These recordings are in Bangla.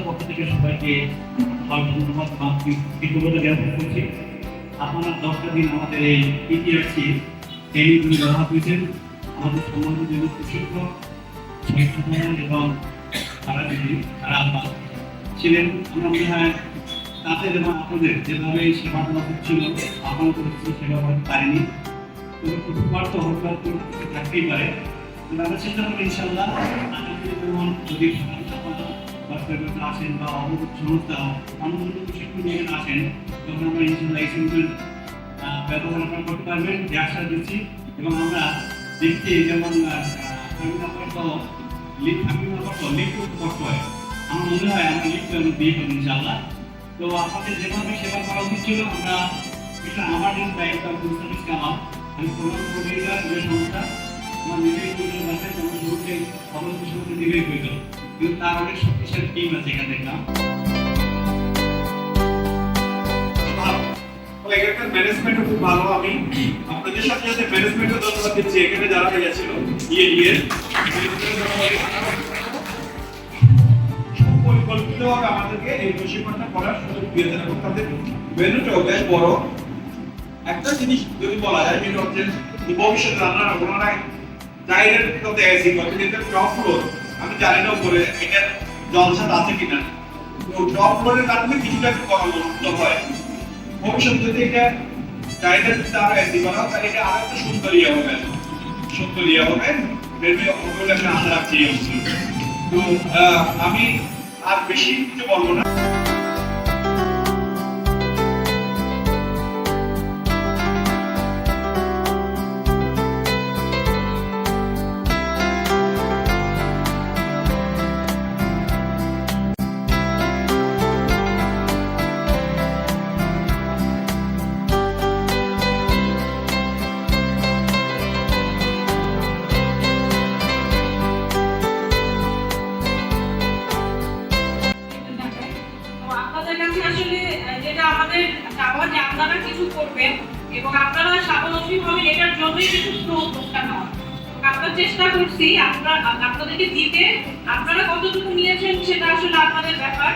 পক্ষ থেকে সবাইকে ধন্যবাদ বা কৃতজ্ঞতা জ্ঞাপন করছি। আপনারা 10টা দিন আমাদের এই পিটিআরসি ট্রেনিংগুলি ব্যবহার করেছেন। আমাদের সম্মানিত শিক্ষক এবং তারা ছিলেন। আমরা মনে হয় তাদের এবং আপনাদের যেভাবে সেবা দেওয়া হচ্ছিল আপনারা কিছু সেবা করতে পারেনি, প্রথমবার তো হরকার থাকতেই পারে। আমরা চেষ্টা করি ইনশাল্লাহ আগামী যেমন যদি আসেন বা অবগত সংস্থা অন্য শিক্ষক নিয়ে আসেন তখন আমরা ইনশাল্লাহ এই সেন্টার ব্যবহার আপনারা করতে পারবেন যে আশা দিচ্ছি। এবং আমরা দেখছি যেমন কষ্ট হয়, আমার মনে হয় আমরা লিপ্ত দিয়ে পাবো ইনশাল্লাহ। তো আপনাদের যেভাবে সেবা করা উচিত ছিল আমরা আমার দায়িত্ব আমি প্রমাণ করি যে সংস্থা আমার নিজেই আছে তোমার শুরুতে অবস্থা শুরুতে দিলেই হইল, কিন্তু তার অনেক শক্তিশালী টিম আছে এখানে দেখলাম। এখানকার ম্যানেজমেন্ট খুব ভালো। আমি আপনাদের সাথে সাথে ম্যানেজমেন্টও ধন্যবাদ দিচ্ছি, এখানে যারা গেছিল পরিকল্পিতভাবে আমাদেরকে এই প্রশিক্ষণটা করার সুযোগ দিয়েছেন এবং তাদের ভেন্যুটাও বেশ বড়। একটা জিনিস যদি বলা যায় সেটা হচ্ছে ভবিষ্যতে রান্নারা ওনারা চাইলেন করতে এসি করতে কিন্তু টপ ফ্লোর আমি জানি না উপরে এটা জলসাদ আছে কিনা, তো টপ ফ্লোরের কারণে কিছুটা একটু করানো হয়। ভবিষ্যতে যদি এটা চাইলেন তার এসি করা তাহলে এটা আরো একটু সুন্দরই হবে, সুন্দরই হবে। বেবি ওগুলো আমি আশা রাখছি। তো আমি আর বেশি কিছু বলবো না। আপনারা কিছু করবেন এবং আপনারা স্বাবলম্বী হবেন, এটার জন্যই কিছু প্রস্তাব নেওয়া। আমরা চেষ্টা করছি আপনাদেরকে দিতে, আপনারা কতটুকু নিয়েছেন সেটা আসলে আপনাদের ব্যাপার।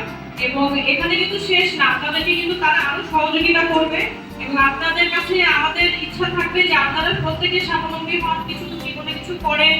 এবং এখানে কিন্তু শেষ না, আপনাদেরকে কিন্তু তারা আরো সহযোগিতা করবে এবং আপনাদের কাছে আমাদের ইচ্ছা থাকবে যে আপনারা প্রত্যেকে স্বাবলম্বী হন, কিছু জীবনে কিছু করেন।